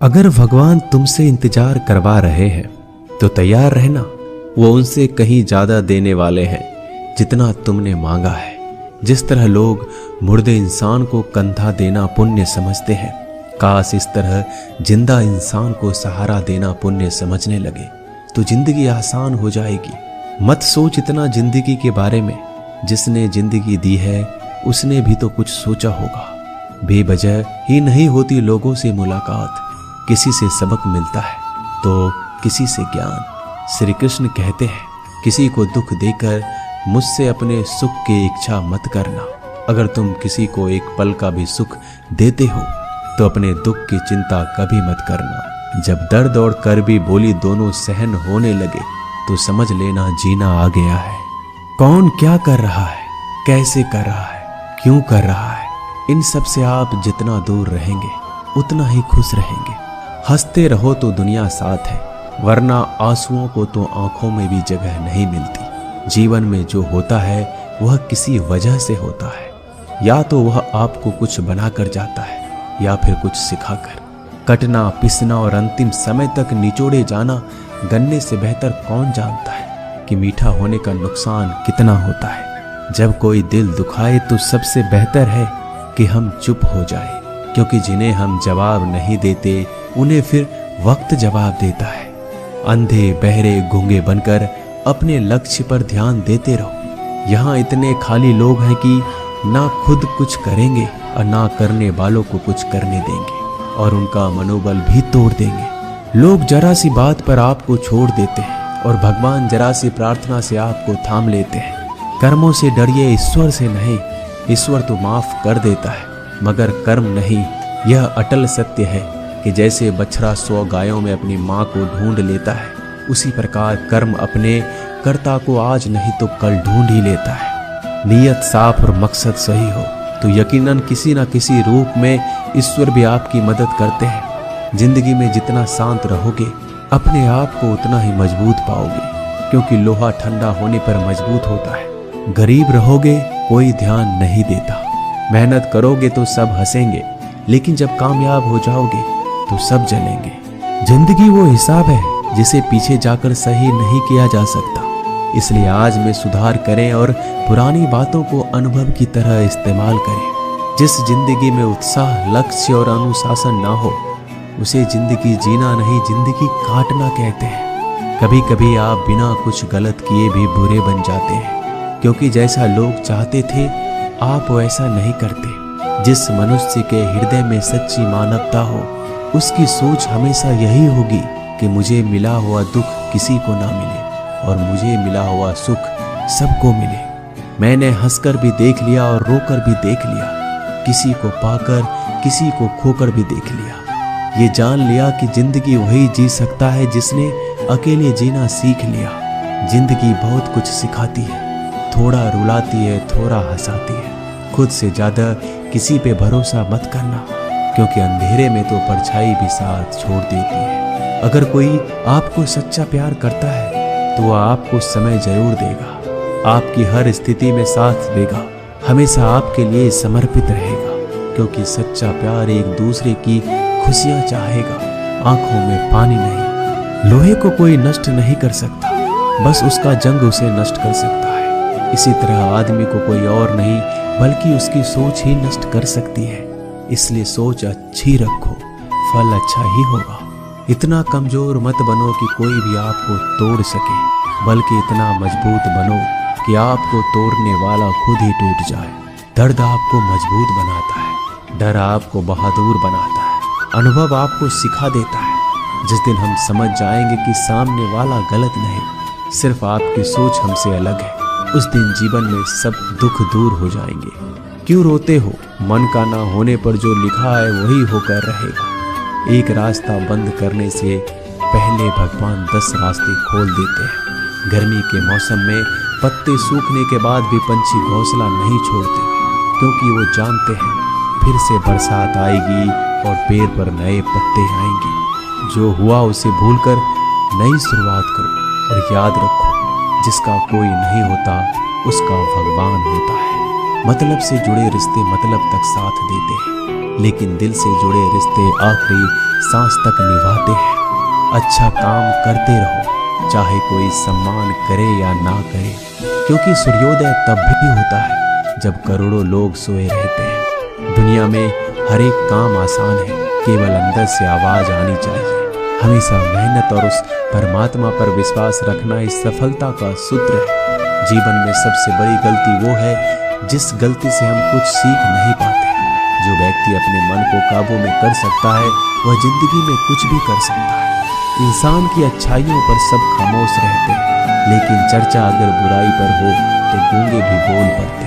अगर भगवान तुमसे इंतजार करवा रहे हैं तो तैयार रहना। वो उनसे कहीं ज्यादा देने वाले हैं जितना तुमने मांगा है। जिस तरह लोग मुर्दे इंसान को कंधा देना पुण्य समझते हैं, काश इस तरह जिंदा इंसान को सहारा देना पुण्य समझने लगे तो जिंदगी आसान हो जाएगी। मत सोच इतना जिंदगी के बारे में, जिसने जिंदगी दी है उसने भी तो कुछ सोचा होगा। बेवजह ही नहीं होती लोगों से मुलाकात, किसी से सबक मिलता है तो किसी से ज्ञान। श्री कृष्ण कहते हैं, किसी को दुख देकर मुझसे अपने सुख की इच्छा मत करना। अगर तुम किसी को एक पल का भी सुख देते हो तो अपने दुख की चिंता कभी मत करना। जब दर्द और करबी बोली दोनों सहन होने लगे तो समझ लेना जीना आ गया है। कौन क्या कर रहा है, कैसे कर रहा है, क्यों कर रहा है, इन सब से आप जितना दूर रहेंगे उतना ही खुश रहेंगे। हंसते रहो तो दुनिया साथ है, वरना आंसुओं को तो आंखों में भी जगह नहीं मिलती। जीवन में जो होता है वह किसी वजह से होता है, या तो वह आपको कुछ बनाकर जाता है या फिर कुछ सिखाकर। कटना, पिसना और अंतिम समय तक निचोड़े जाना गन्ने से बेहतर कौन जानता है कि मीठा होने का नुकसान कितना होता है। जब कोई दिल दुखाए तो सबसे बेहतर है कि हम चुप हो जाए, क्योंकि जिन्हें हम जवाब नहीं देते उन्हें फिर वक्त जवाब देता है। अंधे बहरे गूंगे बनकर अपने लक्ष्य पर ध्यान देते रहो। यहाँ इतने खाली लोग हैं कि ना खुद कुछ करेंगे और ना करने वालों को कुछ करने देंगे, और उनका मनोबल भी तोड़ देंगे। लोग जरा सी बात पर आपको छोड़ देते हैं और भगवान जरा सी प्रार्थना से आपको थाम लेते हैं। कर्मों से डरिए, ईश्वर से नहीं। ईश्वर तो माफ कर देता है मगर कर्म नहीं। यह अटल सत्य है कि जैसे बछड़ा 100 गायों में अपनी माँ को ढूंढ लेता है, उसी प्रकार कर्म अपने कर्ता को आज नहीं तो कल ढूंढ ही लेता है। नीयत साफ और मकसद सही हो तो यकीनन किसी न किसी रूप में ईश्वर भी आपकी मदद करते हैं। जिंदगी में जितना शांत रहोगे अपने आप को उतना ही मजबूत पाओगे, क्योंकि लोहा ठंडा होने पर मजबूत होता है। गरीब रहोगे कोई ध्यान नहीं देता, मेहनत करोगे तो सब हंसेंगे, लेकिन जब कामयाब हो जाओगे तो सब जलेंगे। जिंदगी वो हिसाब है जिसे पीछे जाकर सही नहीं किया जा सकता। इसलिए आज में सुधार करें और पुरानी बातों को अनुभव की तरह इस्तेमाल करें। जिस जिंदगी में उत्साह, लक्ष्य और अनुशासन ना हो उसे जिंदगी जीना नहीं, जिंदगी काटना कहते हैं। कभी कभी आप बिना कुछ गलत किए भी बुरे बन जाते हैं, क्योंकि जैसा लोग चाहते थे आप वैसा नहीं करते। जिस मनुष्य के हृदय में सच्ची मानवता हो उसकी सोच हमेशा यही होगी कि मुझे मिला हुआ दुख किसी को ना मिले और मुझे मिला हुआ सुख सबको मिले। मैंने हंसकर भी देख लिया और रोकर भी देख लिया, किसी को पाकर किसी को खोकर भी देख लिया। ये जान लिया कि जिंदगी वही जी सकता है जिसने अकेले जीना सीख लिया। जिंदगी बहुत कुछ सिखाती है, थोड़ा रुलाती है, थोड़ा हंसाती है। खुद से ज्यादा किसी पे भरोसा मत करना, क्योंकि अंधेरे में तो परछाई भी साथ छोड़ देती है। अगर कोई आपको सच्चा प्यार करता है तो वह आपको समय जरूर देगा, आपकी हर स्थिति में साथ देगा, हमेशा आपके लिए समर्पित रहेगा, क्योंकि सच्चा प्यार एक दूसरे की खुशियां चाहेगा, आंखों में पानी नहीं। लोहे को कोई नष्ट नहीं कर सकता, बस उसका जंग उसे नष्ट कर सकता है। इसी तरह आदमी को कोई और नहीं बल्कि उसकी सोच ही नष्ट कर सकती है। इसलिए सोच अच्छी रखो, फल अच्छा ही होगा। इतना कमजोर मत बनो कि कोई भी आपको तोड़ सके, बल्कि इतना मजबूत बनो कि आपको तोड़ने वाला खुद ही टूट जाए। दर्द आपको मजबूत बनाता है, डर आपको बहादुर बनाता है, अनुभव आपको सिखा देता है। जिस दिन हम समझ जाएंगे कि सामने वाला गलत नहीं, सिर्फ आपकी सोच हमसे अलग है, उस दिन जीवन में सब दुख दूर हो जाएंगे। क्यों रोते हो? मन का ना होने पर जो लिखा है वही होकर रहेगा। एक रास्ता बंद करने से पहले भगवान 10 रास्ते खोल देते हैं। गर्मी के मौसम में पत्ते सूखने के बाद भी पंछी घोंसला नहीं छोड़ते, क्योंकि वो जानते हैं फिर से बरसात आएगी और पेड़ पर नए पत्ते आएंगे। जो हुआ उसे भूलकर नई शुरुआत करो और याद रखो, जिसका कोई नहीं होता उसका भगवान होता है। मतलब से जुड़े रिश्ते मतलब तक साथ देते हैं, लेकिन दिल से जुड़े रिश्ते आखिरी सांस तक निभाते हैं। अच्छा काम करते रहो, चाहे कोई सम्मान करे या ना करे, क्योंकि सूर्योदय तब भी होता है जब करोड़ों लोग सोए रहते हैं। दुनिया में हर एक काम आसान है, केवल अंदर से आवाज आनी चाहिए। हमेशा मेहनत और उस परमात्मा पर विश्वास रखना इस सफलता का सूत्र है। जीवन में सबसे बड़ी गलती वो है जिस गलती से हम कुछ सीख नहीं पाते। जो व्यक्ति अपने मन को काबू में कर सकता है वह जिंदगी में कुछ भी कर सकता है। इंसान की अच्छाइयों पर सब खामोश रहते हैं, लेकिन चर्चा अगर बुराई पर हो तो गूंगे भी बोल पड़ते हैं।